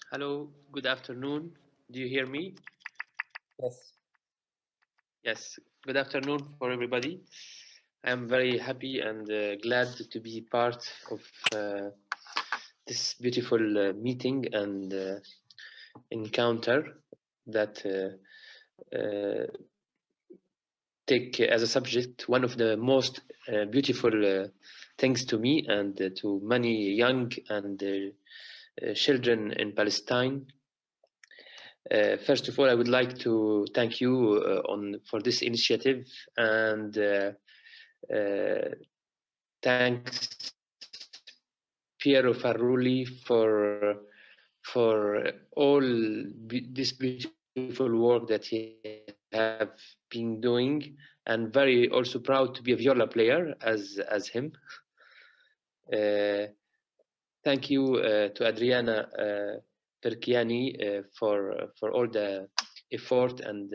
Hello, good afternoon. Do you hear me? Yes. Yes, good afternoon for everybody. I'm very happy and glad to be part of this beautiful meeting and encounter that take as a subject one of the most beautiful things to me and to many young and children in Palestine. First of all, I would like to thank you for this initiative and thanks Piero Farrulli for all this beautiful work that he have been doing, and very also proud to be a viola player as him. Thank you to Adriana Perchiani for all the effort and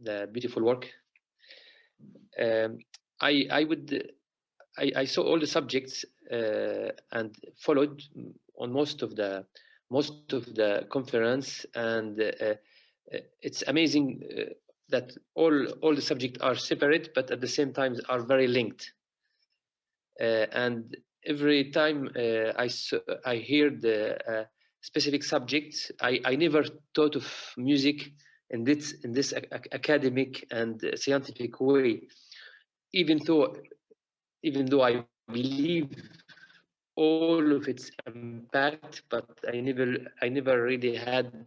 the beautiful work. I saw all the subjects and followed on most of the conference, and it's amazing that all the subjects are separate, but at the same time are very linked. And every time I hear the specific subjects, I never thought of music in this academic and scientific way, even though I believe all of its impact, but I never really had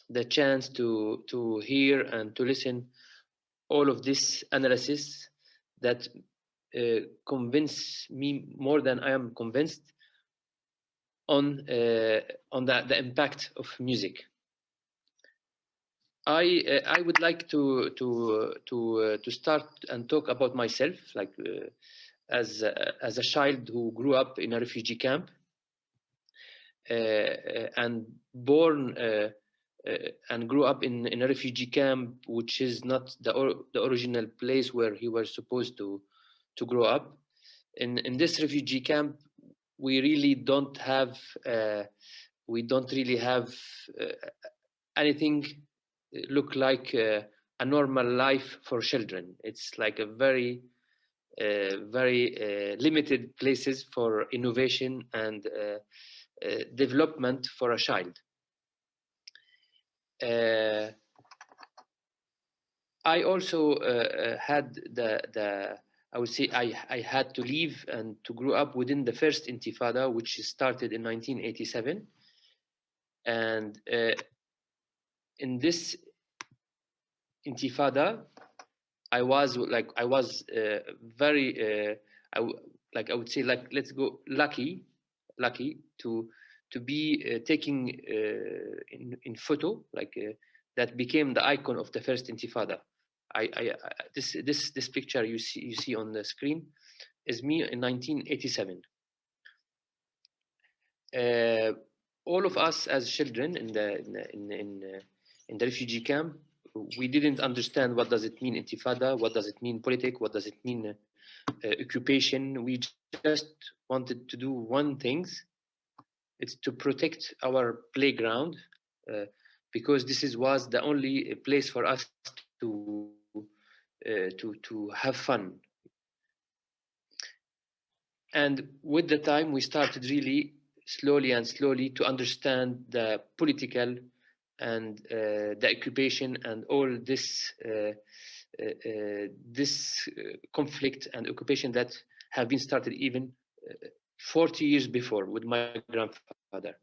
the chance to hear and to listen all of this analysis that convince me more than I am convinced on the impact of music. I would like to start and talk about myself, like as a child who grew up in a refugee camp and born and grew up in a refugee camp, which is not the original place where he was supposed to grow up. In this refugee camp, we really don't have anything look like a normal life for children. It's like a very limited places for innovation and development for a child. I also had I would say I had to leave and to grow up within the first Intifada, which started in 1987, and in this Intifada, I was very I would say, like, let's go lucky to be taking in photo, like that became the icon of the first Intifada. This picture you see on the screen is me in 1987. All of us as children in the refugee camp, we didn't understand what does it mean Intifada, what does it mean politics, what does it mean occupation. We just wanted to do one thing. It's to protect our playground, because this was the only place for us to have fun. And with the time, we started really slowly to understand the political and the occupation and all this conflict and occupation that have been started even 40 years before with my grandfather.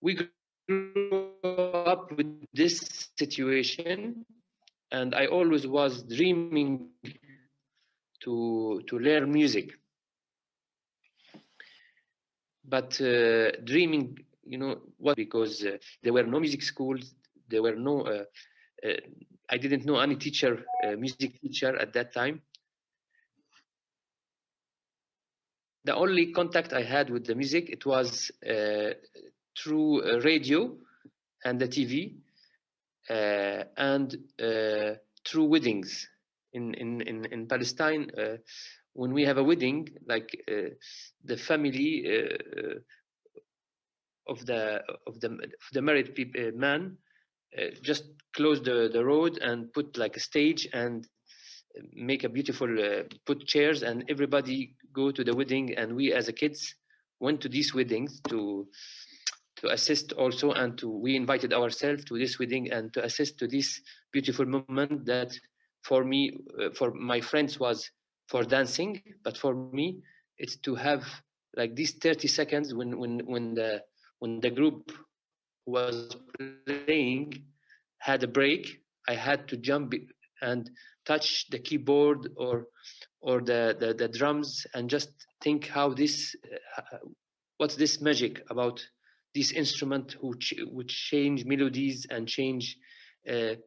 We grew up with this situation, and I always was dreaming to learn music. But dreaming, what? Because there were no music schools, there were no. I didn't know any teacher, music teacher at that time. The only contact I had with the music, it was through radio and the TV, and through weddings in Palestine. When we have a wedding, like the family the married man just close the road and put like a stage and make a beautiful put chairs, and everybody go to the wedding, and we as a kids went to these weddings to assist also, and we invited ourselves to this wedding and to assist to this beautiful moment that for me, for my friends was for dancing, but for me it's to have like these 30 seconds when the group was playing had a break. I had to jump and touch the keyboard or the drums and just think how this what's this magic about this instrument which change melodies and change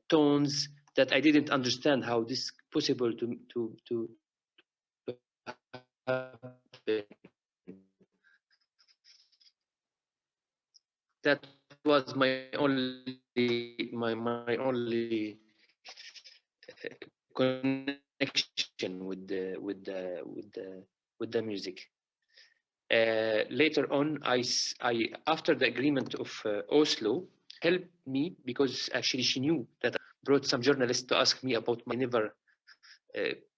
tones that I didn't understand how this possible to happen. That was my only connection with the music. Later on, I after the agreement of Oslo helped me, because actually she knew that I brought some journalists to ask me about my never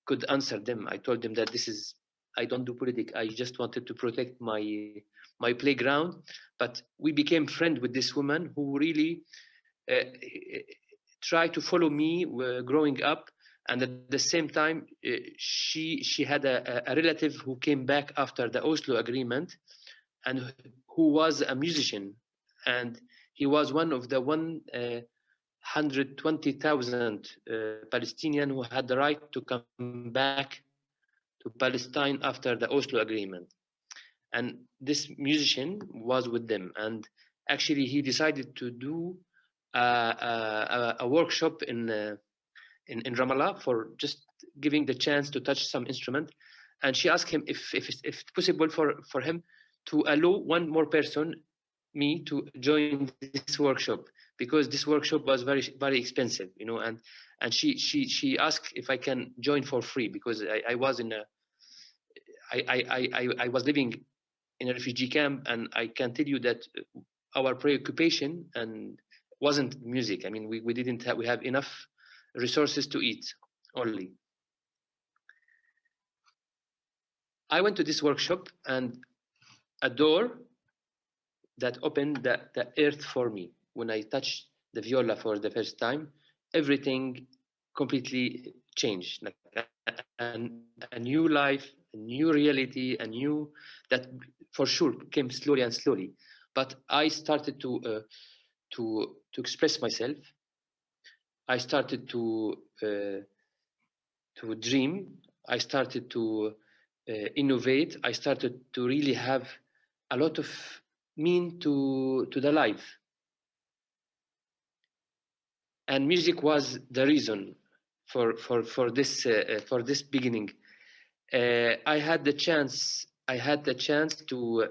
could answer them. I told them that I don't do politics. I just wanted to protect my playground. But we became friends with this woman who really tried to follow me growing up. And at the same time, she had a relative who came back after the Oslo agreement, and who was a musician, and he was one of the 120,000 Palestinians who had the right to come back to Palestine after the Oslo agreement. And this musician was with them, and actually he decided to do a workshop in Ramallah for just giving the chance to touch some instrument. And she asked him if it's possible for him to allow one more person, me, to join this workshop, because this workshop was very, very expensive, you know. And she asked if I can join for free, because I was I was living in a refugee camp, and I can tell you that our preoccupation and wasn't music. I mean, we didn't have, we have enough resources to eat only. I went to this workshop, and a door that opened the earth for me. When I touched the viola for the first time, everything completely changed. Like a new life, a new reality, a new, that for sure came slowly and slowly. But I started to express myself. I started to dream. I started to innovate. I started to really have a lot of meaning to the life. And music was the reason for this beginning. I had the chance to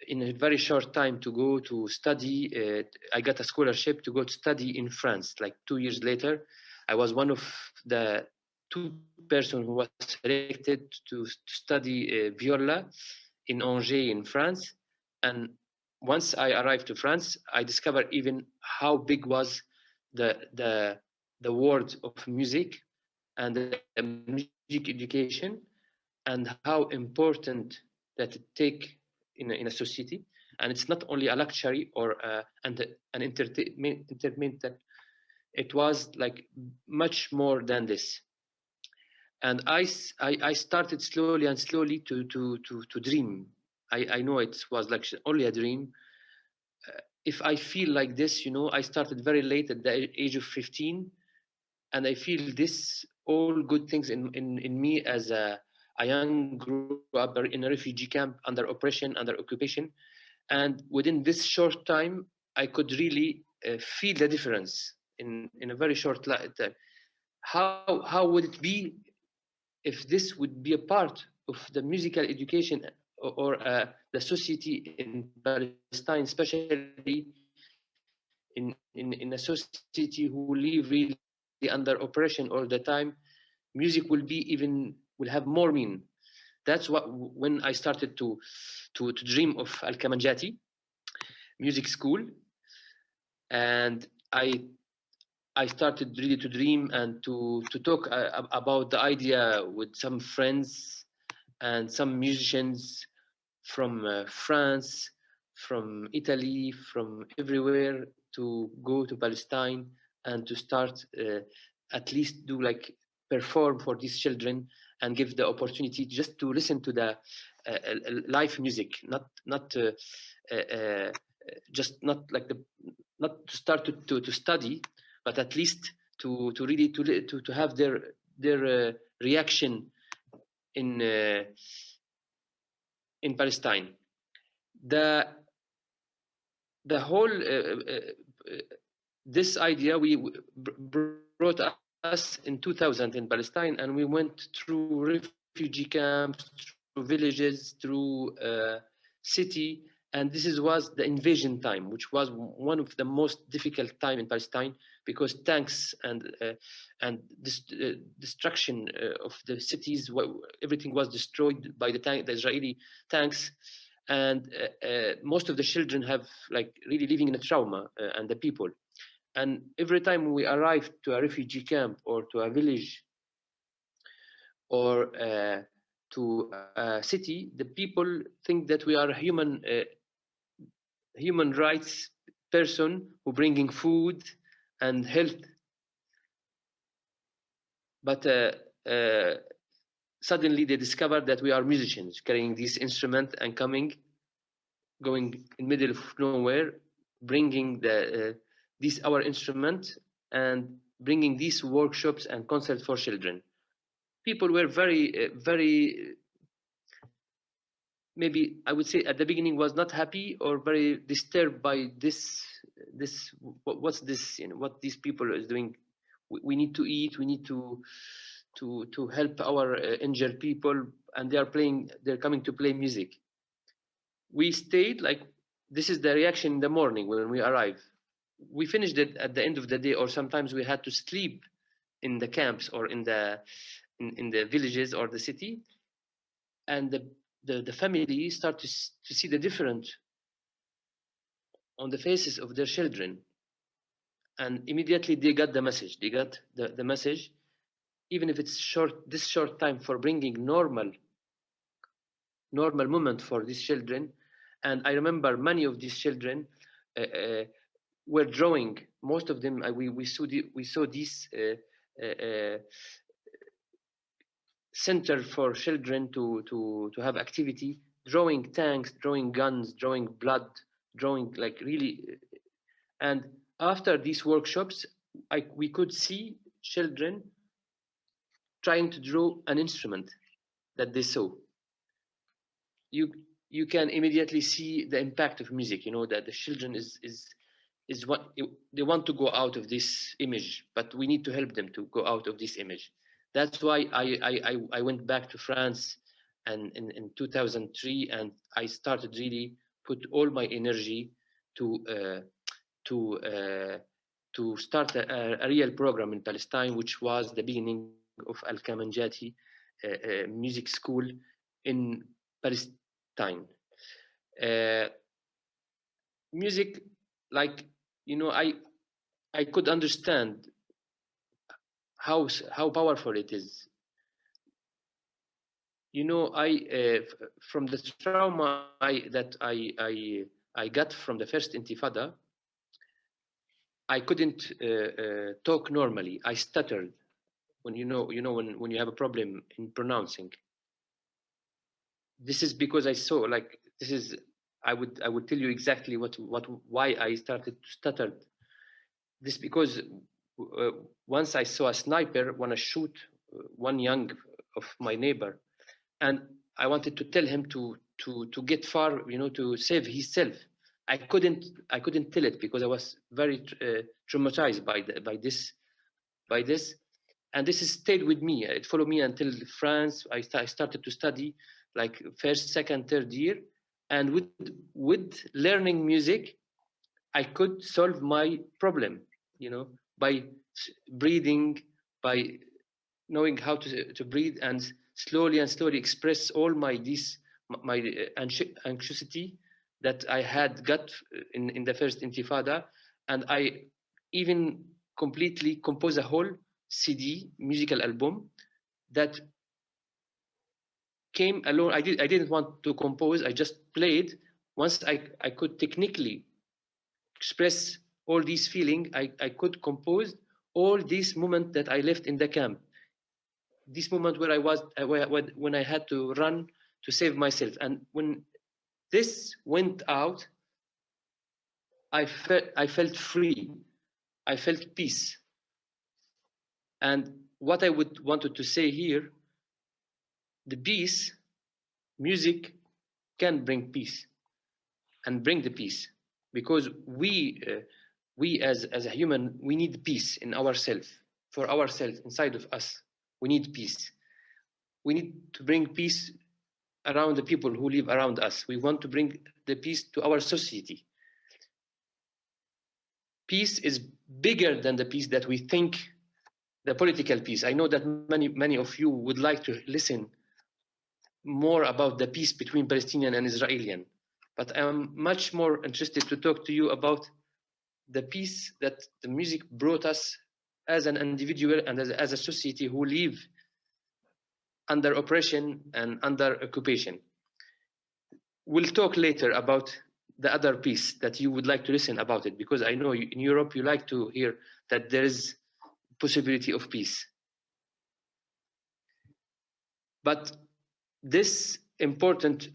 in a very short time to go to study. I got a scholarship to go to study in France. Like 2 years later, I was one of the 2 persons who was selected to study viola in Angers in France. And once I arrived to France, I discovered even how big was the world of music and the music education, and how important that it take in a society. And it's not only a luxury or an entertainment, that it was like much more than this. And I started slowly and slowly to dream. I know it was like only a dream. If I feel like this, you know, I started very late at the age of 15, and I feel this all good things in me as a young grew up in a refugee camp under oppression, under occupation. And within this short time, I could really feel the difference in a very short time. How would it be if this would be a part of the musical education or the society in Palestine, especially in a society who live really under oppression all the time? Music will have more meaning. That's when I started to dream of Al-Kamanjati music school, and I started really to dream and to talk about the idea with some friends and some musicians from France, from Italy, from everywhere, to go to Palestine and to start at least do like perform for these children and give the opportunity just to listen to the live music, not just not like not to start to study, but at least to really to have their reaction in Palestine. The whole this idea brought us in 2000 in Palestine, and we went through refugee camps, through villages, through city, and this was the invasion time, which was one of the most difficult time in Palestine, because tanks and destruction of the cities, everything was destroyed by the Israeli tanks, and most of the children have like really living in a trauma, and the people. And every time we arrived to a refugee camp or to a village or to a city, the people think that we are a human rights person who bringing food and health. But suddenly they discovered that we are musicians carrying this instrument and going in middle of nowhere, bringing this our instrument and bringing these workshops and concerts for children. People were very maybe I would say at the beginning was not happy or very disturbed by this what's this, what these people is doing. We need to eat, we need to help our injured people, and they're coming to play music. We stayed like, this is the reaction in the morning when we arrive. We finished it at the end of the day, or sometimes we had to sleep in the camps or in the villages or the city, and the family start to see the difference on the faces of their children, and immediately they got the message. They got the message, even if it's this short time, for bringing normal moment for these children. And I remember many of these children were drawing. Most of them, we saw this center for children to have activity, drawing tanks, drawing guns, drawing blood, drawing like really. And after these workshops, we could see children trying to draw an instrument that they saw. You can immediately see the impact of music, that the children is what they want to go out of this image, but we need to help them to go out of this image. That's why I went back to France and in 2003, and I started really put all my energy to start a real program in Palestine, which was the beginning of Al-Kamanjati music school in Palestine. Music, like, I could understand how powerful it is. From the trauma that I got from the first Intifada, I couldn't talk normally. I stuttered when when you have a problem in pronouncing. This is because I saw, like, this is, I would tell you exactly why I started to stutter. This because once I saw a sniper want to shoot one young of my neighbor, and I wanted to tell him to get far, to save himself. I couldn't tell it because I was very traumatized by this, and this has stayed with me. It followed me until France. I started to study like first, second, third year, and with learning music, I could solve my problem, by breathing, by knowing how to breathe and slowly and slowly express all my anxiety that I had got in the first Intifada, and I even completely composed a whole CD musical album that came alone. I didn't want to compose. I just played. Once I could technically express all these feelings, I could compose all these moments that I left in the camp. This moment where I was when I had to run to save myself, and when this went out, I felt free. I felt peace. And what I wanted to say here, the peace, music can bring peace and bring the peace, because we as a human, we need peace in ourselves, for ourselves, inside of us. We need peace. We need to bring peace around the people who live around us. We want to bring the peace to our society. Peace is bigger than the peace that we think, the political peace. I know that many of you would like to listen more about the peace between Palestinian and Israeli, but I'm much more interested to talk to you about the peace that the music brought us as an individual and as a society who live under oppression and under occupation. We'll talk later about the other piece that you would like to listen about it, because I know in Europe you like to hear that there is possibility of peace. But this important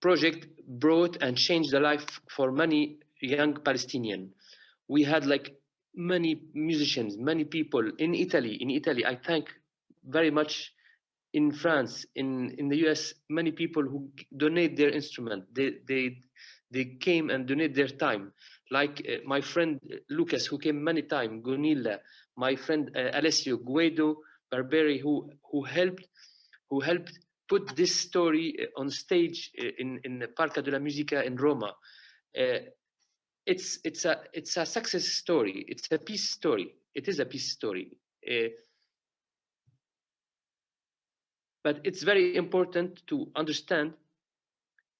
project brought and changed the life for many young Palestinians. We had like many musicians, many people in Italy. I thank very much. In France, in the US, many people who donate their instrument. They came and donate their time. Like my friend Lucas, who came many times, Gunilla, my friend Alessio, Guido Barberi, who helped put this story on stage in Parco della Musica in Roma. It's a success story. It's a peace story. It is a peace story. But it's very important to understand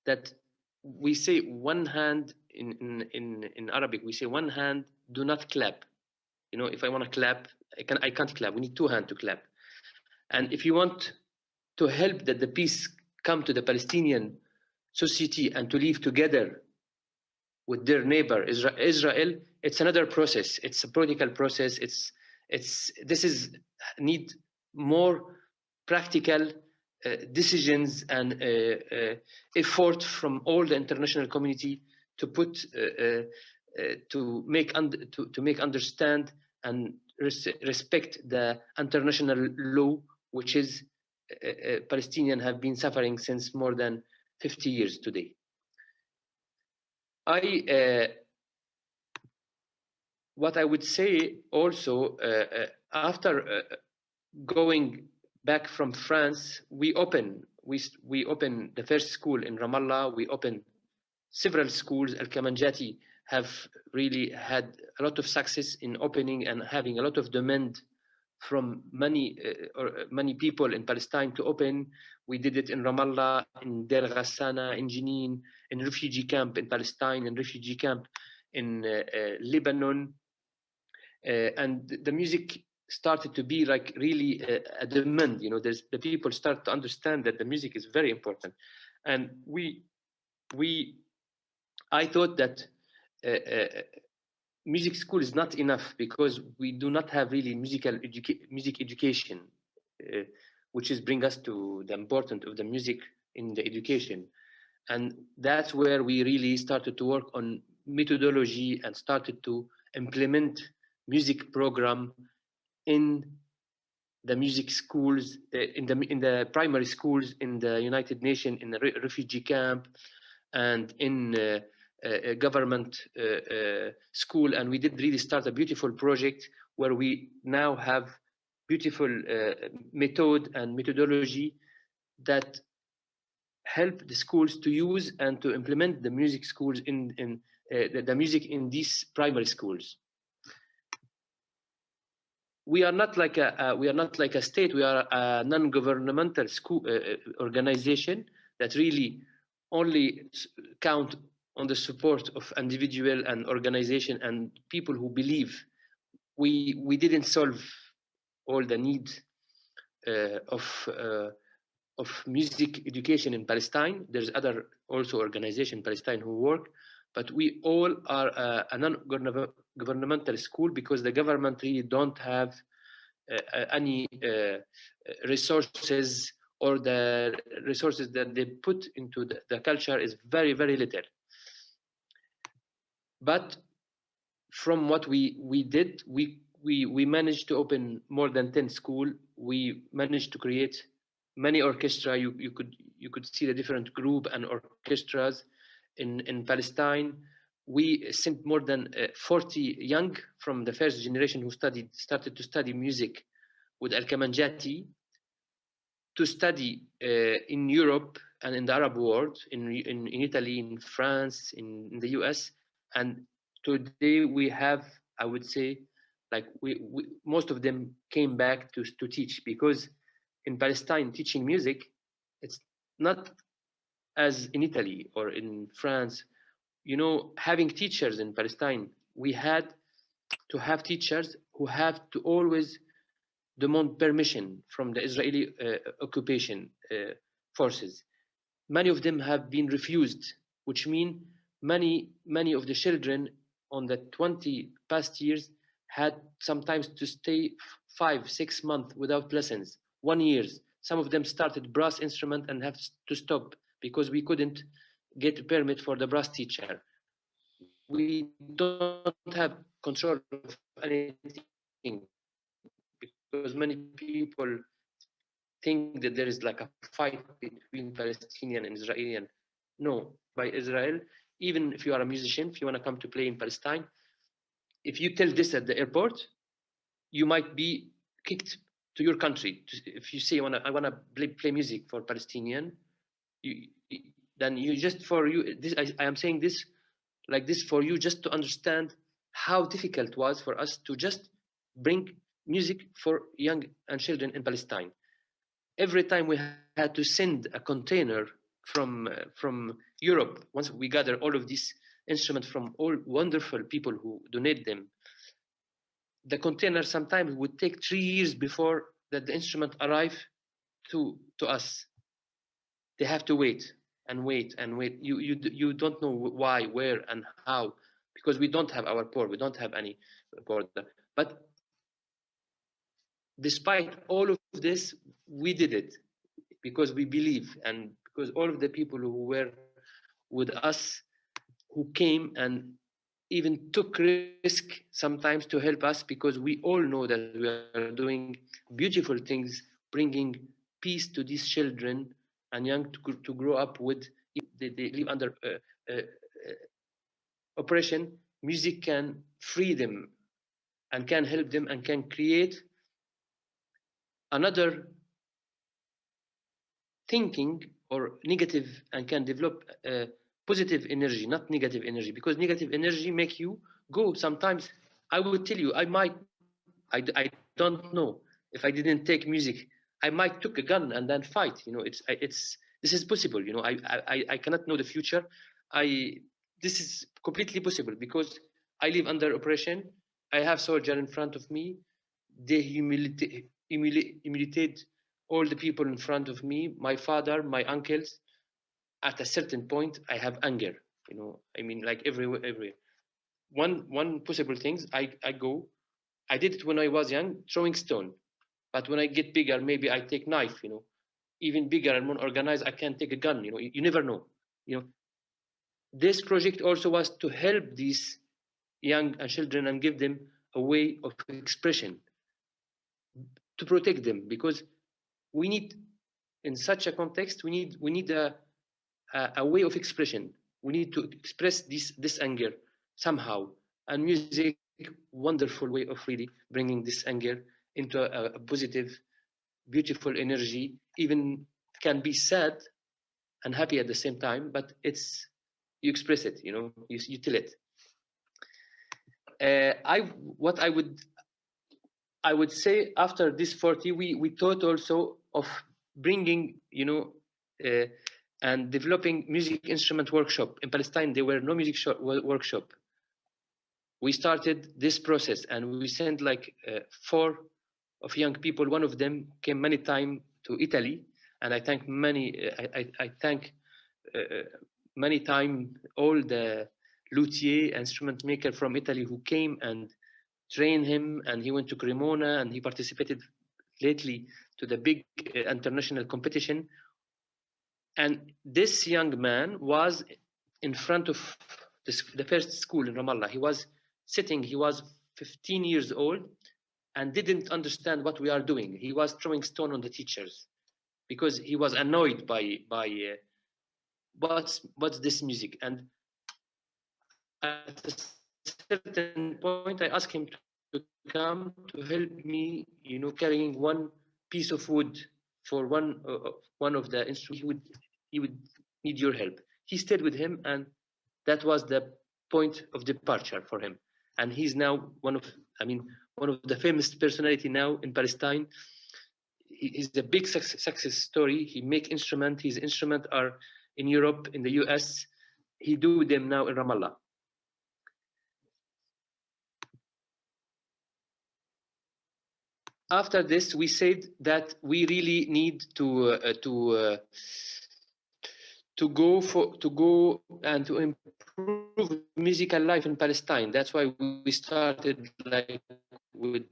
that we say one hand in Arabic. We say one hand, do not clap. You know, if I want to clap, I can't clap. We need two hands to clap. And if you want to help that the peace come to the Palestinian society and to live together with their neighbor Israel, it's another process. It's a political process. This is need more practical decisions and effort from all the international community to put to make understand and respect the international law, which is Palestinians have been suffering since more than 50 years today. What I would say also, after going back from France, we opened the first school in Ramallah. We opened several schools. Al-Kamanjati have really had a lot of success in opening and having a lot of demand from many people in Palestine to open. We did it in Ramallah, in Deir Ghassana, in Jenin, in refugee camp in Palestine, in refugee camp in Lebanon, and the music started to be like really a demand. You know, the people start to understand that the music is very important, and I thought that music school is not enough, because we do not have really music education, which is bring us to the importance of the music in the education. And that's where we really started to work on methodology and started to implement music program in the music schools, in the primary schools in the United Nations, in the refugee camp, and in a government school. And we did really start a beautiful project where we now have beautiful method and methodology that help the schools to use and to implement the music schools the music in these primary schools. we are not like a state. We are a non-governmental school organization that really only count on the support of individual and organization and people who believe. We didn't solve all the need of music education in Palestine. There's other also organizations in Palestine who work, but we all are a non-governmental school because the government really don't have any resources, or the resources that they put into the culture is very, very little. But from what we did, we managed to open more than 10 schools. We managed to create many orchestra. You could see the different group and orchestras in Palestine. We sent more than 40 young from the first generation who started to study music with Al-Kamanjati to study in Europe and in the Arab world, in Italy, in France, in the US. And today we have, I would say, like most of them came back to teach, because in Palestine teaching music, it's not as in Italy or in France. You know, having teachers in Palestine, we had to have teachers who have to always demand permission from the Israeli occupation forces. Many of them have been refused, which means many of the children on the 20 past years had sometimes to stay 5-6 months without lessons, 1 year. Some of them started brass instrument and have to stop because we couldn't get a permit for the brass teacher. We don't have control of anything because many people think that there is like a fight between Palestinian and Israeli. No, by Israel, even if you are a musician, if you want to come to play in Palestine, if you tell this at the airport, you might be kicked to your country. If you say I want to play music for Palestinian, then you just for you. This I am saying this like this for you just to understand how difficult it was for us to just bring music for young and children in Palestine. Every time we had to send a container from Europe, once we gather all of these instruments from all wonderful people who donate them, the container sometimes would take 3 years before that the instrument arrive to us. They have to wait and wait and wait. You don't know why, where, and how, because we don't have our port. We don't have any port. But despite all of this, we did it because we believe, and because all of the people who were with us, who came and even took risk sometimes to help us, because we all know that we are doing beautiful things, bringing peace to these children and young to grow up with. They live under oppression. Music can free them and can help them and can create another thinking or negative, and can develop positive energy, not negative energy, because negative energy make you go. Sometimes I would tell you, I don't know, if I didn't take music, I might took a gun and then fight. You know, this is possible. You know, I cannot know the future. This is completely possible because I live under oppression. I have soldier in front of me. They humiliate all the people in front of me, my father, my uncles. At a certain point, I have anger. You know, I mean, like everywhere. One possible things, I did it when I was young, throwing stone. But when I get bigger, maybe I take knife. You know, even bigger and more organized, I can take a gun. You know, you never know. You know, this project also was to help these young and children and give them a way of expression, to protect them, because we need, in such a context, we need a way of expression. We need to express this anger somehow, and music, wonderful way of really bringing this anger into a positive, beautiful energy. Even can be sad and happy at the same time, but you express it. You know, you tell it. What I would I would say after this 40, we thought also of bringing, and developing music instrument workshop. In Palestine, there were no music workshop. We started this process and we sent like 4 of young people. One of them came many times to Italy, and I thank I thank many times all the luthier, instrument maker from Italy who came and trained him, and he went to Cremona and he participated lately to the big international competition. And this young man was in front of the first school in Ramallah. He was sitting, he was 15 years old and didn't understand what we are doing. He was throwing stone on the teachers because he was annoyed by what's this music. And at a certain point, I asked him to come to help me, carrying one piece of wood for one of the instruments. He would need your help. He stayed with him, and that was the point of departure for him. And he's now one of the famous personality now in Palestine. He's a big success story. He make instrument. His instrument are in Europe, in the US. He do them now in Ramallah. After this, we said that we really need to go and to improve musical life in Palestine. That's why we started like with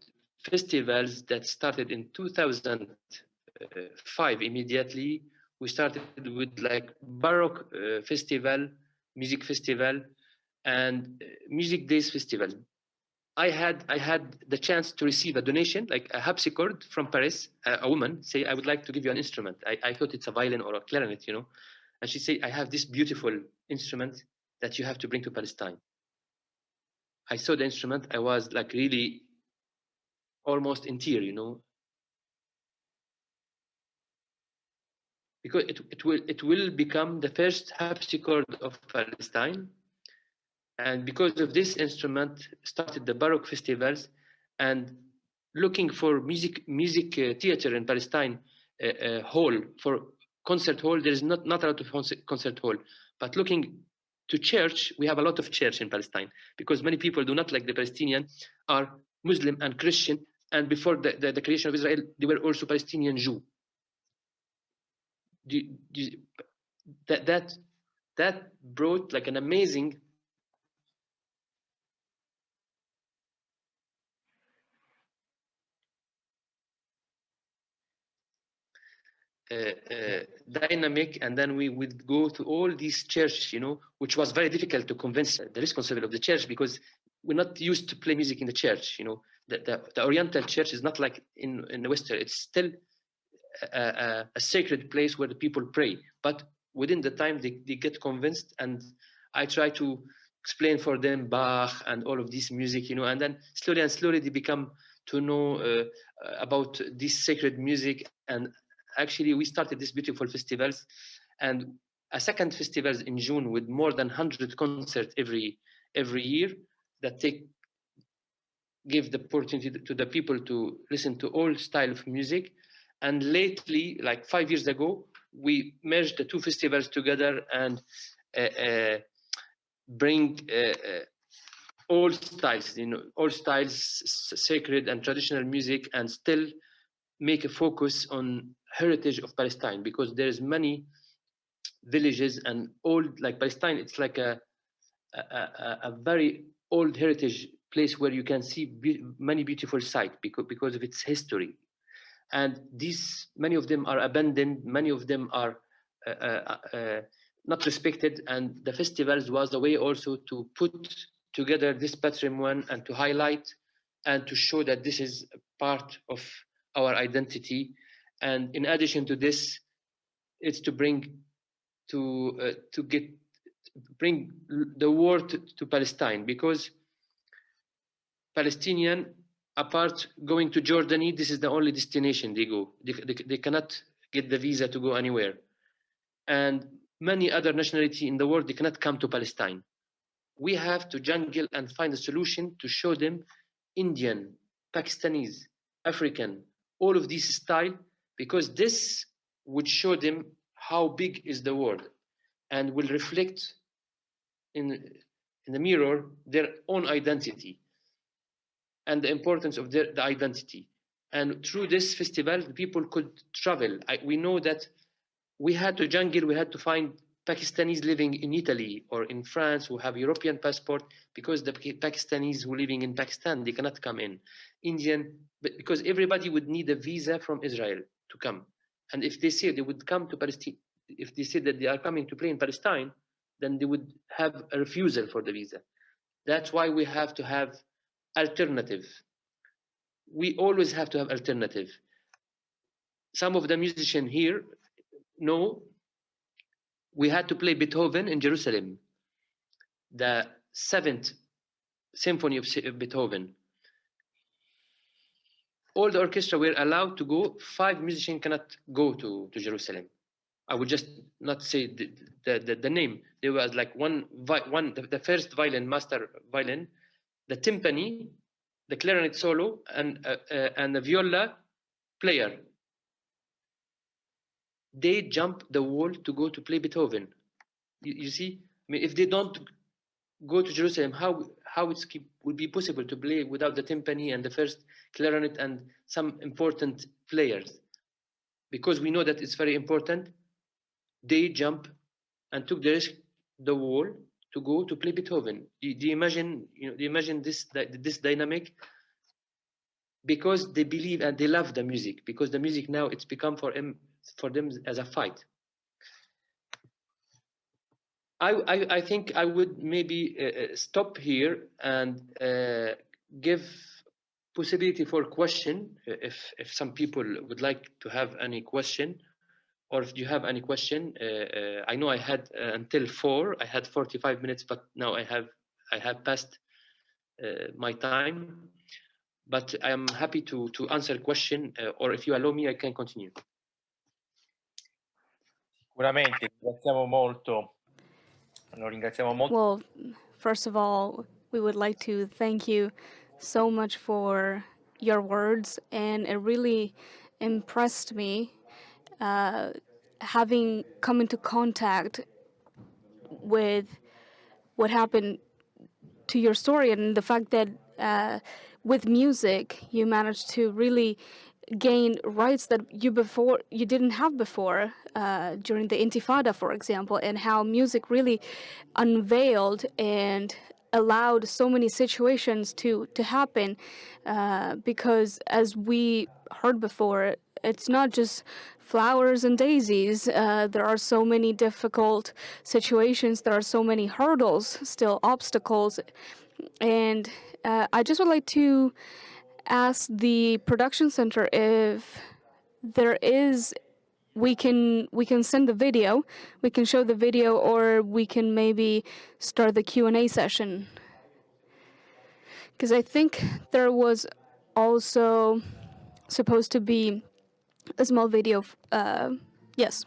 festivals that started in 2005. Immediately, we started with like Baroque festival, music festival, and music days festival. I had the chance to receive a donation, like a harpsichord from Paris. A woman say, "I would like to give you an instrument." I thought it's a violin or a clarinet, And she said, "I have this beautiful instrument that you have to bring to Palestine." I saw the instrument. I was like really almost in tears, because it will become the first harpsichord of Palestine. And because of this instrument, started the Baroque festivals, and looking for music theater in Palestine, hall for concert hall. There is not a lot of concert hall, but looking to church, we have a lot of church in Palestine because many people do not like the Palestinian are Muslim and Christian, and before the creation of Israel, they were also Palestinian Jew. That brought like an amazing dynamic, and then we would go to all these churches, which was very difficult to convince the responsible of the church because we're not used to play music in the church. The Oriental church is not like in the Western. It's still a sacred place where the people pray. But within the time, they get convinced, and I try to explain for them Bach and all of this music, and then slowly they become to know about this sacred music. And actually, we started these beautiful festivals, and a second festivals in June with more than 100 concerts every year that give the opportunity to the people to listen to all style of music. And lately, like 5 years ago, we merged the two festivals together and bring all styles, all styles, sacred and traditional music, and still make a focus on heritage of Palestine, because there's many villages and old, like Palestine, it's like a very old heritage place where you can see many beautiful sites because of its history. And many of them are abandoned, many of them are not respected, and the festivals was a way also to put together this patrimony and to highlight and to show that this is part of our identity. And in addition to this, it's to bring the world to Palestine, because Palestinian, apart going to Jordan, this is the only destination they go. They cannot get the visa to go anywhere. And many other nationalities in the world, they cannot come to Palestine. We have to jungle and find a solution to show them Indian, Pakistanis, African, all of these style, because this would show them how big is the world and will reflect in the mirror their own identity and the importance of the identity. And through this festival, people could travel. We know that we had to jungle, we had to find Pakistanis living in Italy or in France who have European passport, because the Pakistanis who are living in Pakistan, they cannot come in. Indian, because everybody would need a visa from Israel to come. And if they say they would come to Palestine, if they say that they are coming to play in Palestine, then they would have a refusal for the visa. That's why we have to have alternative. We always have to have alternative. Some of the musicians here know we had to play Beethoven in Jerusalem, the 7th Symphony of Beethoven. All the orchestra were allowed to go. 5 musicians cannot go to Jerusalem. I would just not say the name. There was like the first violin, master violin, the timpani, the clarinet solo, and the viola player. They jump the wall to go to play Beethoven. You see, I mean, if they don't go to Jerusalem, how it would be possible to play without the timpani and the first clarinet and some important players? Because we know that it's very important. They jump and took the risk, the wall, to go to play Beethoven. Do you imagine? Do you imagine this dynamic? Because they believe and they love the music. Because the music now it's become for them as a fight. I think I would maybe stop here and give possibility for question if some people would like to have any question, or if you have any question. I know I had until 4. I had 45 minutes, but now I have passed my time. But I am happy to answer a question, or if you allow me, I can continue. Sicuramente, ringraziamo molto. Well, first of all, we would like to thank you so much for your words, and it really impressed me having come into contact with what happened to your story, and the fact that with music you managed to really gain rights that you didn't have before, during the Intifada, for example, and how music really unveiled and allowed so many situations to happen, because as we heard before, it's not just flowers and daisies. There are so many difficult situations, there are so many hurdles, still obstacles, and I just would like to ask the production center if there is, we can send the video, we can show the video, or we can maybe start the Q&A session, because I think there was also supposed to be a small video. Yes.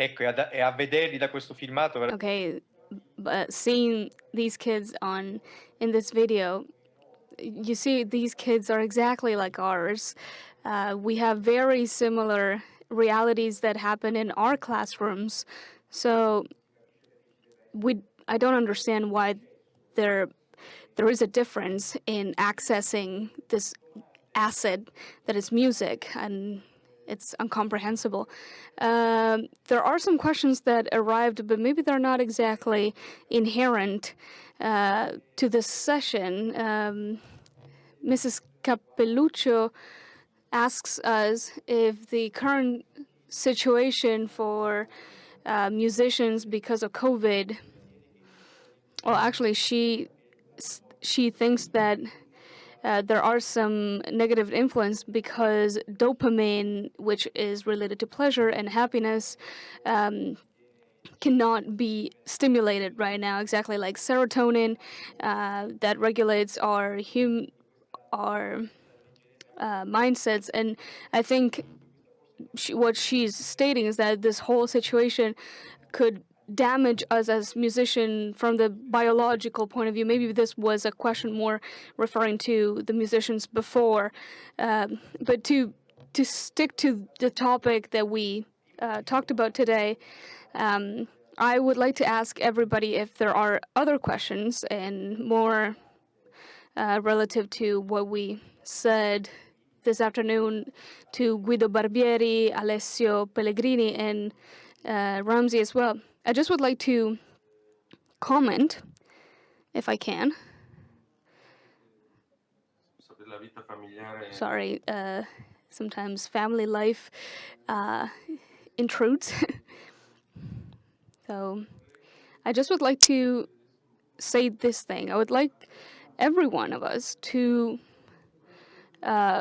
Ecco, e a vederli da questo filmato Okay, but seeing these kids in this video, you see these kids are exactly like ours. We have very similar realities that happen in our classrooms. So I don't understand why there is a difference in accessing this asset that is music, and it's incomprehensible. There are some questions that arrived, but maybe they're not exactly inherent to this session. Mrs. Capelluccio asks us if the current situation for musicians because of COVID, well, actually, she thinks that there are some negative influence because dopamine, which is related to pleasure and happiness, cannot be stimulated right now, exactly like serotonin that regulates our mindsets. And I think what she's stating is that this whole situation could damage us as musicians from the biological point of view. Maybe this was a question more referring to the musicians before, but to stick to the topic that we talked about today, I would like to ask everybody if there are other questions and more relative to what we said this afternoon to Guido Barbieri, Alessio Pellegrini, and Ramzi as well. I just would like to comment, if I can. Sorry, sometimes family life intrudes. So I just would like to say this thing. I would like every one of us to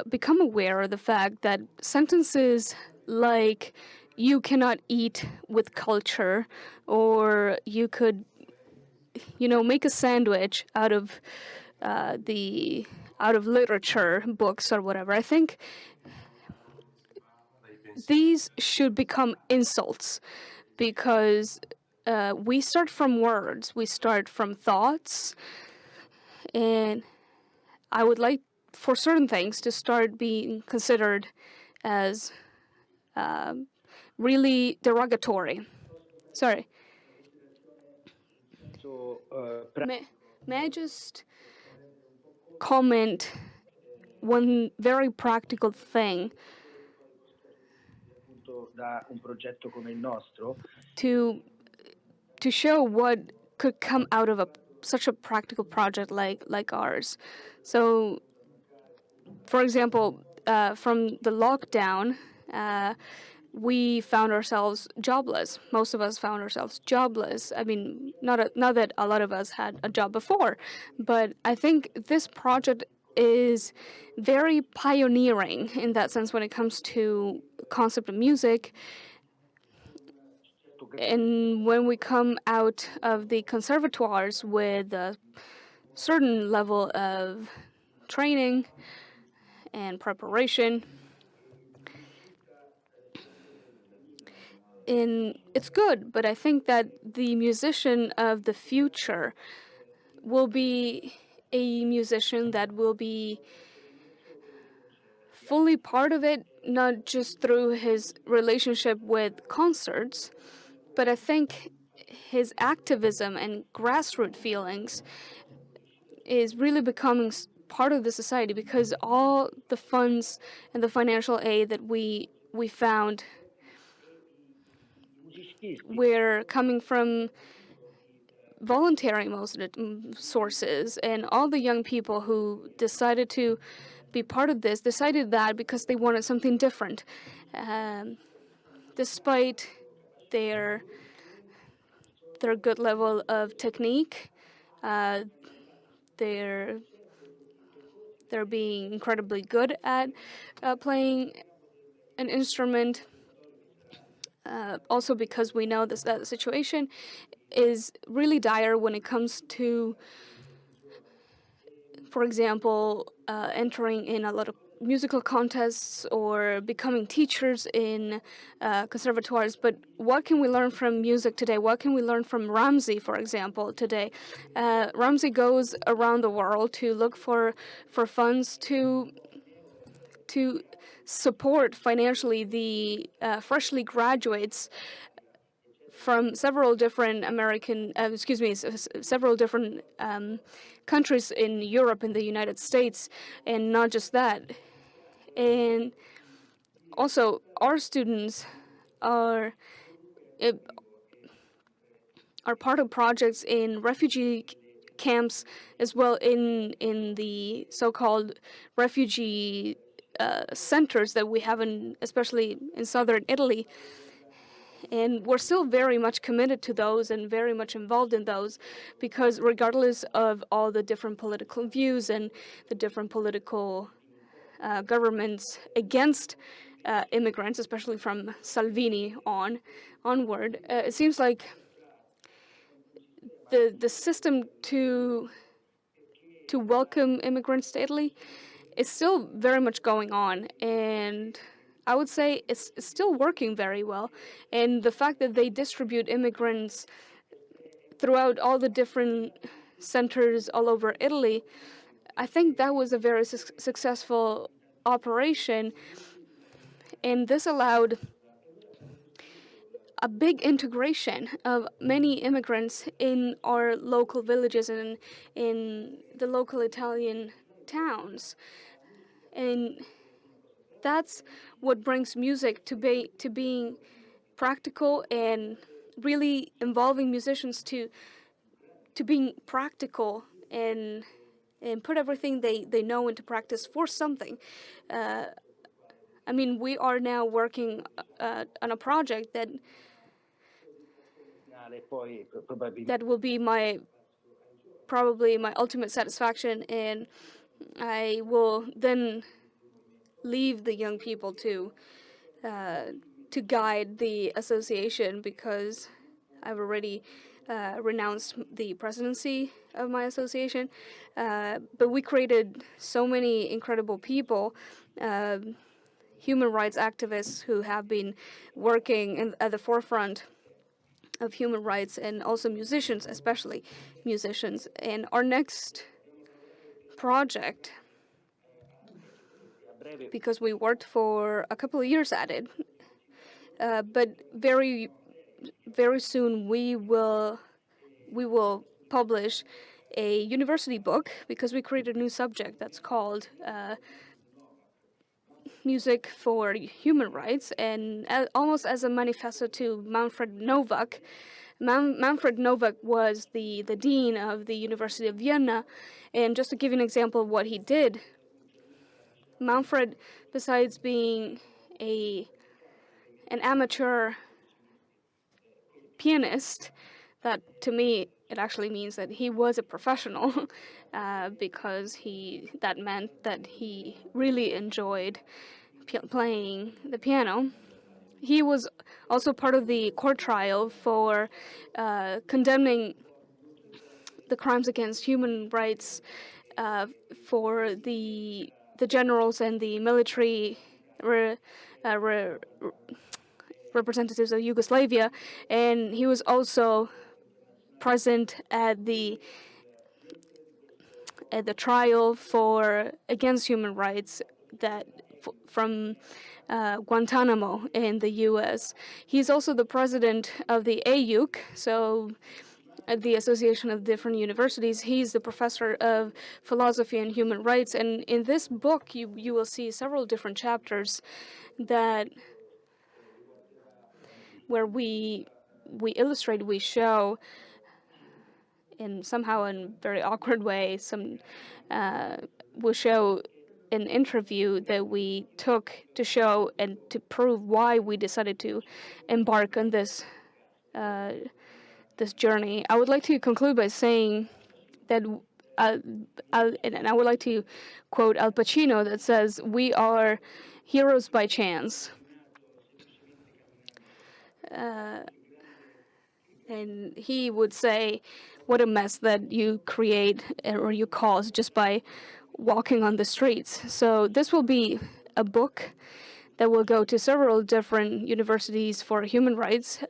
become aware of the fact that sentences like "you cannot eat with culture" or "you could, make a sandwich out of literature, books, or whatever," I think these should become insults, because we start from words, we start from thoughts, and I would like for certain things to start being considered as really derogatory. Sorry. So, May I just comment one very practical thing da un progetto come il nostro, to show what could come out of such a practical project like ours. So, for example, from the lockdown, we found ourselves jobless. Most of us found ourselves jobless. I mean, not that a lot of us had a job before, but I think this project is very pioneering in that sense when it comes to concept of music. And when we come out of the conservatoires with a certain level of training and preparation, and it's good, but I think that the musician of the future will be a musician that will be fully part of it, not just through his relationship with concerts, but I think his activism and grassroots feelings is really becoming part of the society, because all the funds and the financial aid that we found were coming from voluntary most of the sources, and all the young people who decided to be part of this decided that because they wanted something different, despite their good level of technique. They're being incredibly good at playing an instrument. Also, because we know that the situation is really dire when it comes to for example, entering in a lot of musical contests or becoming teachers in conservatoires. But what can we learn from music today? What can we learn from Ramzi, for example, today? Ramzi goes around the world to look for funds to support financially the freshly graduates from several different several different countries in Europe and the United States, and not just that. And also, our students are part of projects in refugee camps as well, in the so-called refugee centers that we have especially in southern Italy. And we're still very much committed to those and very much involved in those, because regardless of all the different political views and the different political governments against immigrants, especially from Salvini onward, it seems like the system to welcome immigrants to Italy is still very much going on, and I would say it's still working very well. And the fact that they distribute immigrants throughout all the different centers all over Italy, I think that was a very successful operation. And this allowed a big integration of many immigrants in our local villages and in the local Italian towns. And that's what brings music to being practical, and really involving musicians to being practical and put everything they know into practice for something. I mean, we are now working on a project that will be probably my ultimate satisfaction, and I will then leave the young people to guide the association, because I've already renounced the presidency of my association. But we created so many incredible people, human rights activists who have been working at the forefront of human rights, and also musicians, especially musicians. And our next project, because we worked for a couple of years at it, but very, very soon we will publish a university book, because we created a new subject that's called Music for Human Rights, and almost as a manifesto to Manfred Novak. Manfred Novak was the dean of the University of Vienna, and just to give you an example of what he did, Manfred, besides being an amateur pianist, that to me it actually means that he was a professional, because that meant that he really enjoyed playing the piano. He was also part of the court trial for condemning the crimes against human rights for the generals and the military representatives of Yugoslavia, and he was also present at the trial against human rights from Guantanamo in the U.S. He's also the president of the AUC, so the Association of Different Universities. He's the professor of philosophy and human rights, and in this book you will see several different chapters where we illustrate, we show in somehow in very awkward way, we'll show an interview that we took to show and to prove why we decided to embark on this journey. I would like to conclude by saying that, and I would like to quote Al Pacino, that says, "We are heroes by chance." And he would say, what a mess that you create or you cause just by walking on the streets. So this will be a book that will go to several different universities for human rights.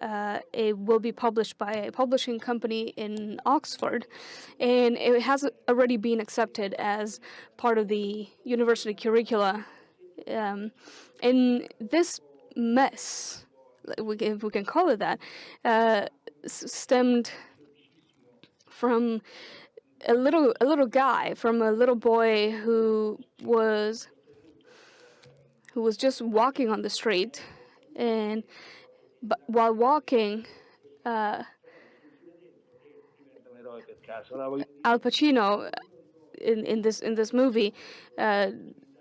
It will be published by a publishing company in Oxford, and it has already been accepted as part of the university curricula. And this mess, if we can call it that, stemmed from a little guy, from a little boy who was just walking on the street, and while walking, Al Pacino in this movie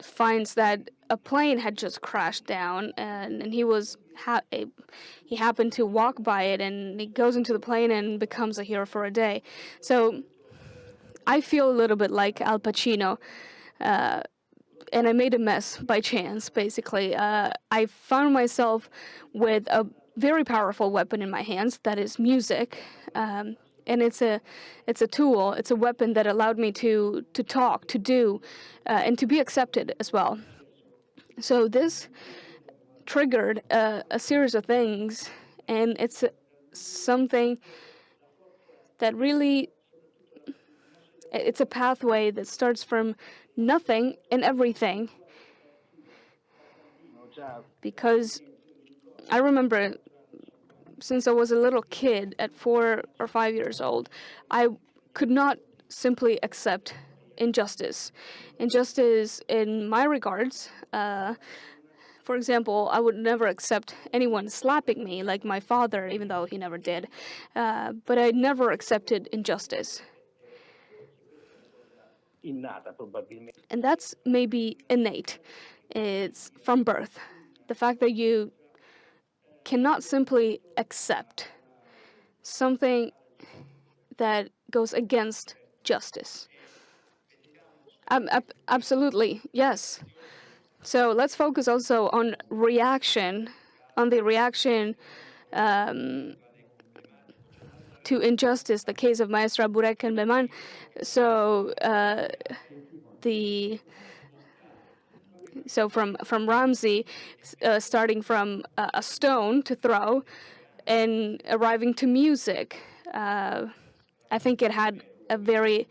finds that a plane had just crashed down, and he was he happened to walk by it, and he goes into the plane and becomes a hero for a day. So I feel a little bit like Al Pacino, and I made a mess by chance, basically. I found myself with a very powerful weapon in my hands, that is music. And it's a tool, it's a weapon that allowed me to talk, to do, and to be accepted as well. So this triggered a series of things, and it's something that really, it's a pathway that starts from nothing and everything. Because I remember, since I was a little kid at 4 or 5 years old, I could not simply accept injustice. Injustice in my regards. For example, I would never accept anyone slapping me, like my father, even though he never did. But I never accepted injustice. And that's maybe innate. It's from birth. The fact that you cannot simply accept something that goes against justice. Absolutely, yes. So let's focus also on reaction, on the reaction to injustice, the case of Maestra Burek and Beman. So from Ramzi, starting from a stone to throw and arriving to music, I think it had a very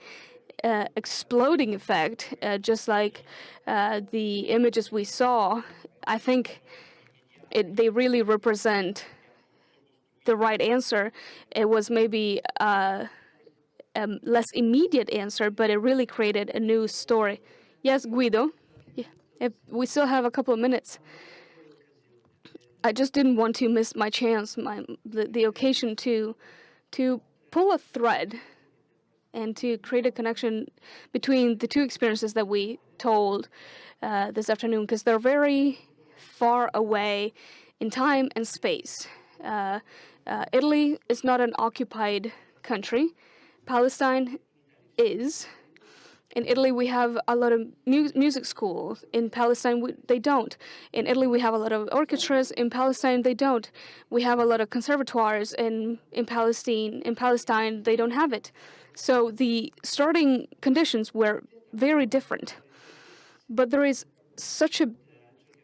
exploding effect, just like the images we saw. I think they really represent the right answer. It was maybe a less immediate answer, but it really created a new story. Yes, Guido? Yeah. If we still have a couple of minutes. I just didn't want to miss my chance, the occasion to pull a thread and to create a connection between the two experiences that we told this afternoon, because they're very far away in time and space. Italy is not an occupied country. Palestine is. In Italy, we have a lot of music schools. In Palestine, they don't. In Italy, we have a lot of orchestras. In Palestine, they don't. We have a lot of conservatoires. In Palestine, they don't have it. So the starting conditions were very different. But there is such a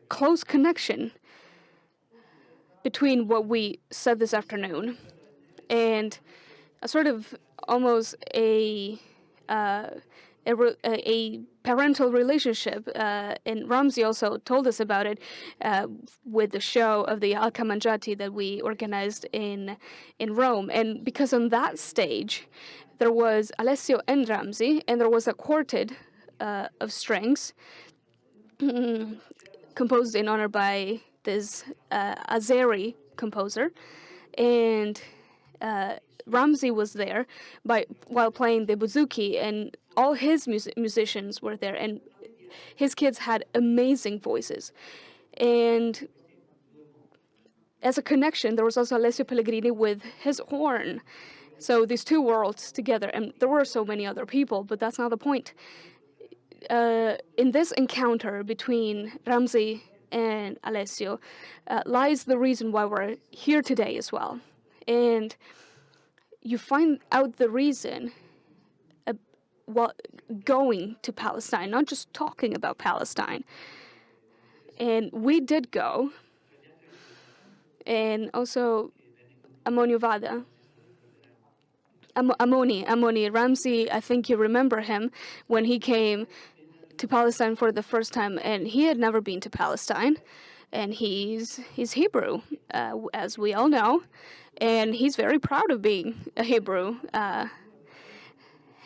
close connection between what we said this afternoon and a sort of almost a parental relationship, and Ramzi also told us about it with the show of the Al-Kamanjati that we organized in Rome. And because on that stage, there was Alessio and Ramzi, and there was a quartet of strings composed in honor by this Azeri composer, and Ramzi was there while playing the bouzouki, and all his musicians were there, and his kids had amazing voices. And as a connection, there was also Alessio Pellegrini with his horn. So these two worlds together, and there were so many other people, but that's not the point. In this encounter between Ramzi and Alessio lies the reason why we're here today as well. And you find out the reason going to Palestine, not just talking about Palestine. And we did go, and also Amoni, Ramzi, I think you remember him when he came to Palestine for the first time, and he had never been to Palestine, and he's Hebrew, as we all know, and he's very proud of being a Hebrew.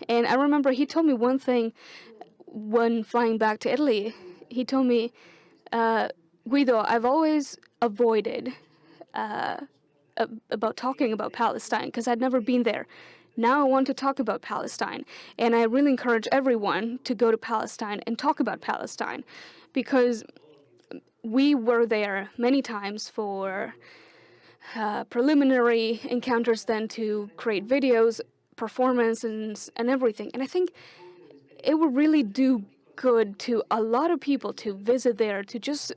And I remember he told me one thing when flying back to Italy. He told me, Guido, I've always avoided about talking about Palestine because I'd never been there. Now I want to talk about Palestine, and I really encourage everyone to go to Palestine and talk about Palestine, because we were there many times for preliminary encounters, then to create videos, performance, and everything. And I think it would really do good to a lot of people to visit there, to just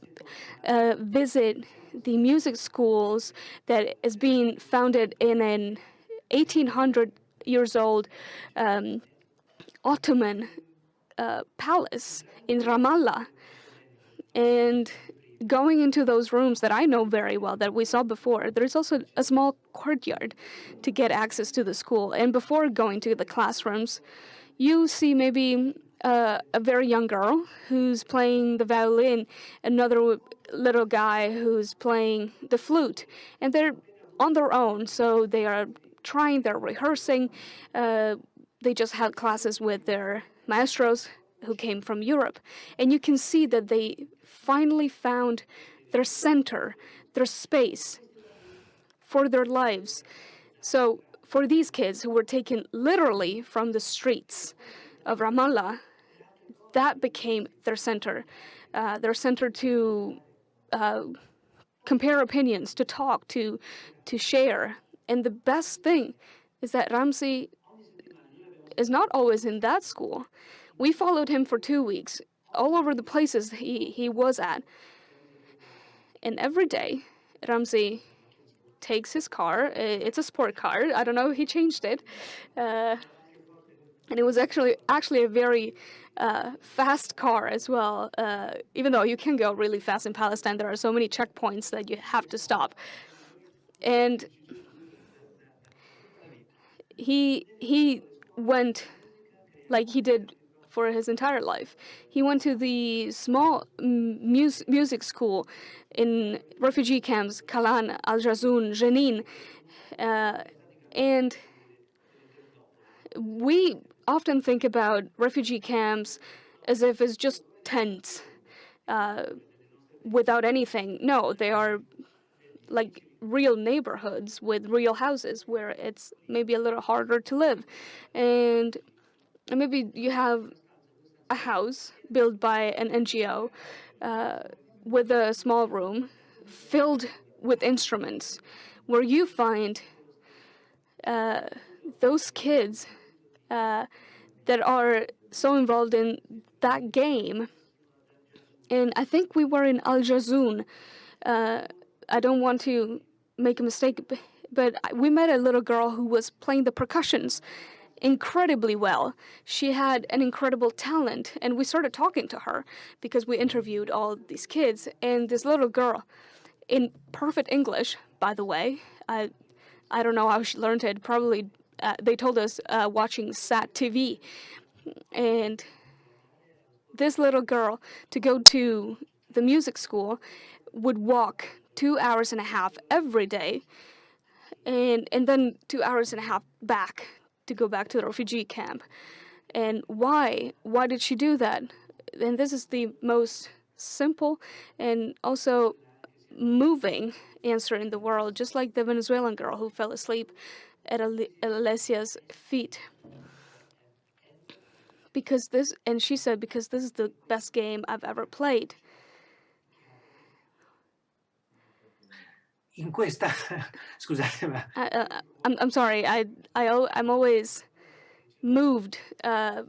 visit the music schools that is being founded in an 1800 years old Ottoman palace in Ramallah, and going into those rooms that I know very well, that we saw before. There's also a small courtyard to get access to the school, and before going to the classrooms, you see maybe a very young girl who's playing the violin, another little guy who's playing the flute, and they're on their own, so they are trying, they're rehearsing. They just had classes with their maestros who came from Europe, and you can see that they finally found their center, their space for their lives. So for these kids who were taken literally from the streets of Ramallah, that became their center to compare opinions, to talk, to share. And the best thing is that Ramzi is not always in that school. We followed him for 2 weeks, all over the places he was at. And every day, Ramzi takes his car. It's a sport car. I don't know, he changed it. And it was actually a very fast car as well. Even though you can go really fast in Palestine, there are so many checkpoints that you have to stop. And he went like he did for his entire life. He went to the small music school in refugee camps, Kalan, Al-Jazun, Jenin, and we often think about refugee camps as if it's just tents without anything. No, they are like real neighborhoods with real houses where it's maybe a little harder to live. And maybe you have a house built by an NGO with a small room filled with instruments, where you find those kids that are so involved in that game. And I think we were in Al-Jazun. I don't want to make a mistake, but we met a little girl who was playing the percussions incredibly well. She had an incredible talent, and we started talking to her because we interviewed all these kids. And this little girl, in perfect English, by the way, I don't know how she learned it. Probably they told us watching SAT TV. And this little girl, to go to the music school, would walk 2.5 hours every day, and then 2.5 hours back to go back to the refugee camp. And why did she do that? And this is the most simple and also moving answer in the world, just like the Venezuelan girl who fell asleep at Alessia's feet. And she said, because this is the best game I've ever played. In questa, scusate, ma I'm sorry. I'm always moved a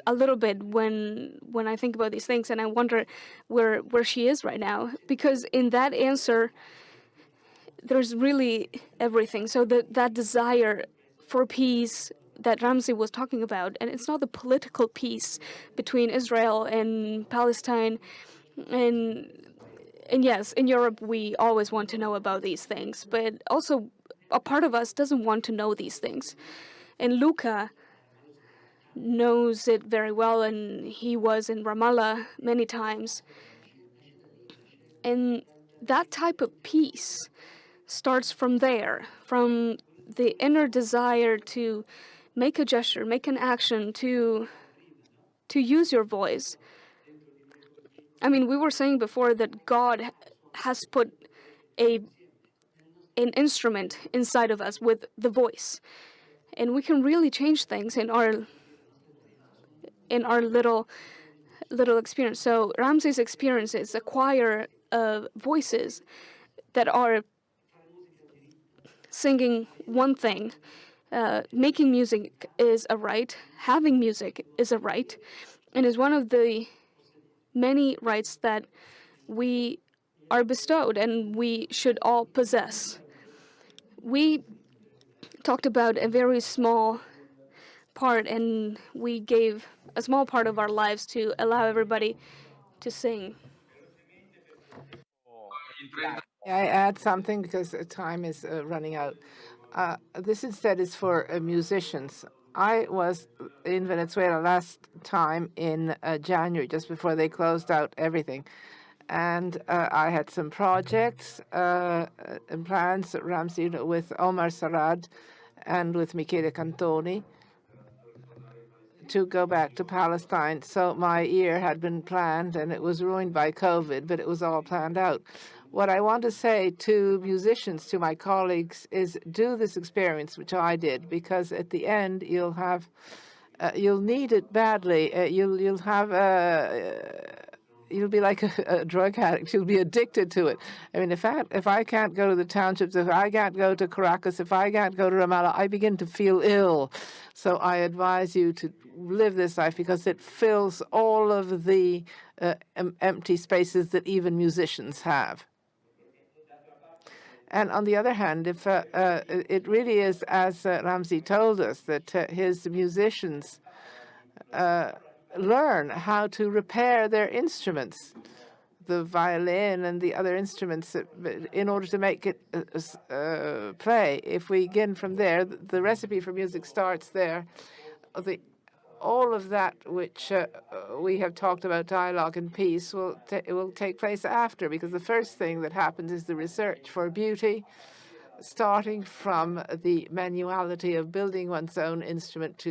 little bit when I think about these things, and I wonder where she is right now, because in that answer, there's really everything. So that desire for peace that Ramzi was talking about, and it's not the political peace between Israel and Palestine. And yes, in Europe we always want to know about these things, but also a part of us doesn't want to know these things. And Luca knows it very well, and he was in Ramallah many times. And that type of peace starts from there, from the inner desire to make a gesture, make an action, to use your voice. I mean, we were saying before that God has put an instrument inside of us with the voice, and we can really change things in our little experience. So Ramzi's experience is a choir of voices that are singing one thing. Making music is a right. Having music is a right, and is one of the many rights that we are bestowed and we should all possess. We talked about a very small part, and we gave a small part of our lives to allow everybody to sing. I add something because time is running out. This instead is for musicians. I was in Venezuela last time in January, just before they closed out everything. And I had some projects and plans, Ramzi, with Omar Sarad and with Michele Cantoni, to go back to Palestine. So my year had been planned, and it was ruined by COVID, but it was all planned out. What I want to say to musicians, to my colleagues, is do this experience, which I did, because at the end you'll have, you'll need it badly. You'll have you'll be like a drug addict. You'll be addicted to it. I mean, if I can't go to the townships, if I can't go to Caracas, if I can't go to Ramallah, I begin to feel ill. So I advise you to live this life, because it fills all of the empty spaces that even musicians have. And on the other hand, if it really is, as Ramzi told us, that his musicians learn how to repair their instruments, the violin and the other instruments, in order to make it play. If we begin from there, the recipe for music starts there. All of that which we have talked about, dialogue and peace, will take place after, because the first thing that happens is the research for beauty, starting from the manuality of building one's own instrument.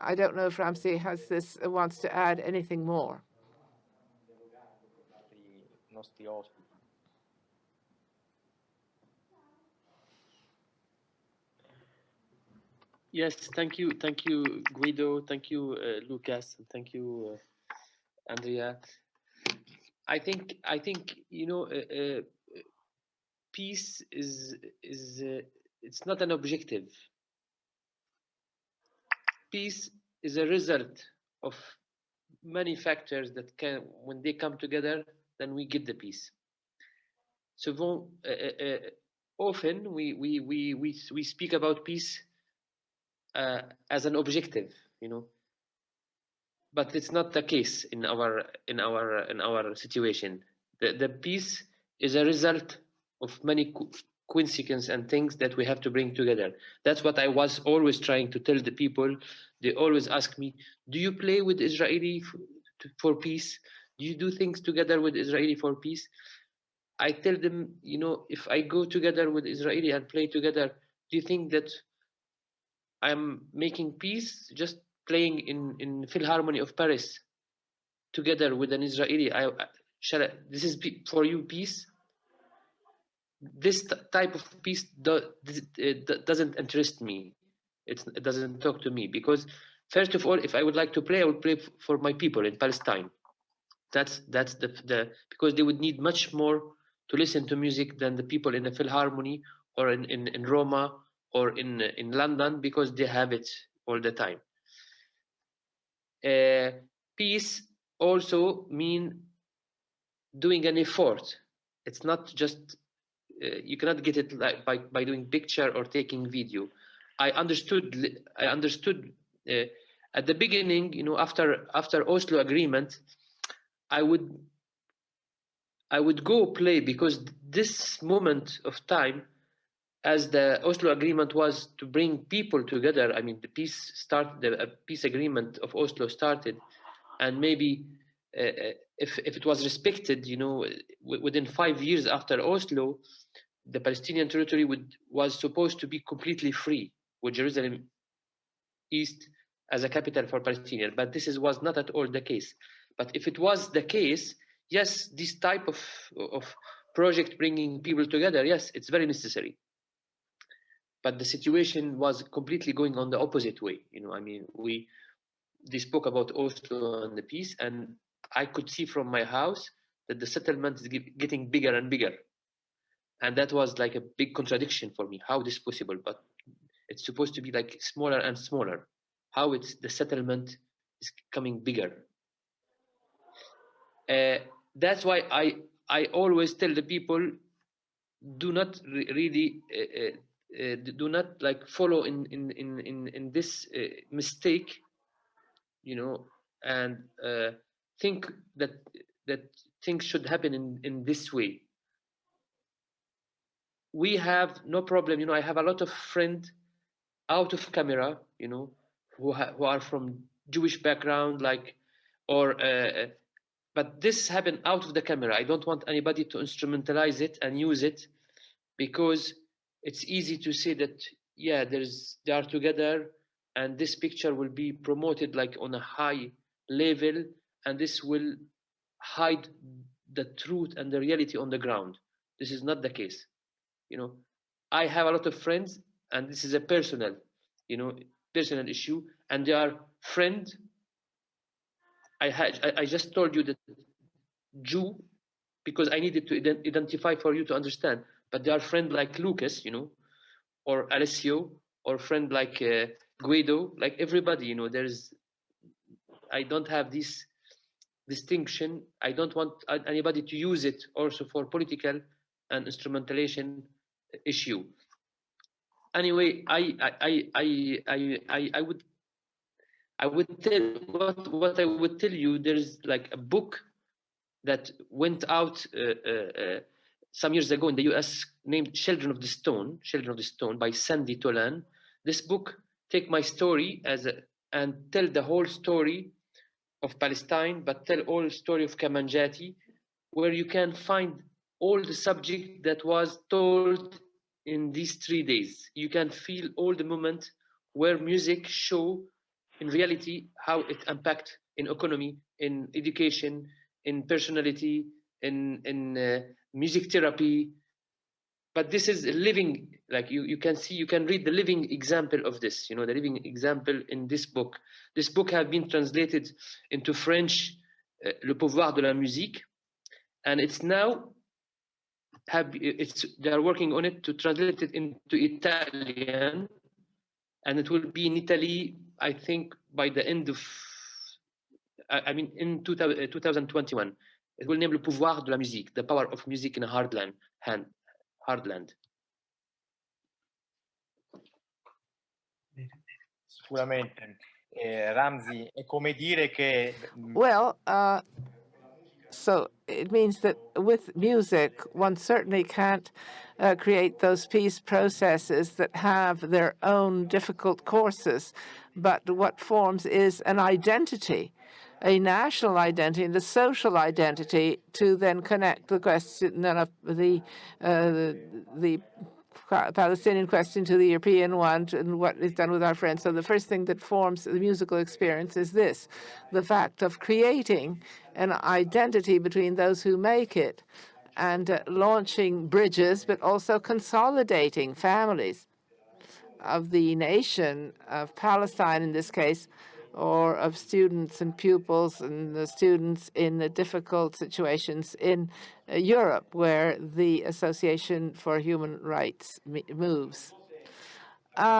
I don't know if Ramzi wants to add anything more. Yes, thank you, Guido, thank you, Lucas, and thank you, Andrea. I think peace is it's not an objective. Peace is a result of many factors that can, when they come together, then we get the peace. So often we speak about peace as an objective, but it's not the case in our situation. The peace is a result of many consequences and things that we have to bring together. That's what I was always trying to tell the people. They always ask me, do you play with Israeli for peace? Do you do things together with Israeli for peace? I tell them, if I go together with Israeli and play together, do you think that I'm making peace just playing in Philharmony of Paris together with an Israeli? This is for you peace? This type of peace doesn't interest me. It doesn't talk to me, because first of all, if I would like to play, I would play for my people in Palestine. That's because they would need much more to listen to music than the people in the Philharmony or in Roma or in London, because they have it all the time. Peace also mean doing an effort. It's not just you cannot get it by doing picture or taking video. I understood at the beginning, you know, after Oslo agreement, I would go play, because this moment of time, as the Oslo agreement was to bring people together. I mean, the peace agreement of Oslo started, and maybe if it was respected, you know, within 5 years after Oslo, the Palestinian territory was supposed to be completely free, with Jerusalem East as a capital for Palestinians. But this was not at all the case. But if it was the case, yes, this type of project bringing people together, yes, it's very necessary. But the situation was completely going on the opposite way. You know, I mean, they spoke about Oslo and the peace, and I could see from my house that the settlement is getting bigger and bigger. And that was like a big contradiction for me. How this possible? But it's supposed to be like smaller and smaller. How the settlement is becoming bigger. That's why I always tell the people, do not really do not like follow in this mistake, you know, and think that things should happen in this way. We have no problem, you know. I have a lot of friends out of camera, you know, who are from Jewish background, like, or but this happened out of the camera. I don't want anybody to instrumentalize it and use it, because it's easy to say that, yeah, they are together, and this picture will be promoted like on a high level, and this will hide the truth and the reality on the ground. This is not the case. You know, I have a lot of friends, and this is a personal, you know, personal issue, and they are friends. I just told you that Jew, because I needed to identify for you to understand. But they are friends like Lucas, you know, or Alessio, or friend like Guido, like everybody, you know. I don't have this distinction. I don't want anybody to use it also for political and instrumentalization issue. Anyway, I would tell what I would tell you. There's like a book that went out some years ago in the US, named Children of the Stone by Sandy Tolan. This book take my story and tell the whole story of Palestine, but tell all story of Kamanjati, where you can find all the subject that was told in these 3 days. You can feel all the moment where music show in reality how it impact in economy, in education, in personality, in music therapy. But this is a living, like you can see, you can read the living example of this, you know, the living example in this book. This book has been translated into French, Le Pouvoir de la Musique, and it's now they are working on it to translate it into Italian, and it will be in Italy, I think, by the end of, I mean, in 2021. It will name Le Pouvoir de la Musique, the power of music in a hard land. Sicuramente. Ramzi, è come dire che Well, so it means that with music, one certainly can't create those peace processes that have their own difficult courses. But what forms is an identity, a national identity and a social identity, to then connect the question of the Palestinian question to the European one, and what is done with our friends. So the first thing that forms the musical experience is this: the fact of creating an identity between those who make it, and launching bridges, but also consolidating families of the nation of Palestine in this case, or of students and pupils and the students in the difficult situations in Europe, where the Association for Human Rights moves.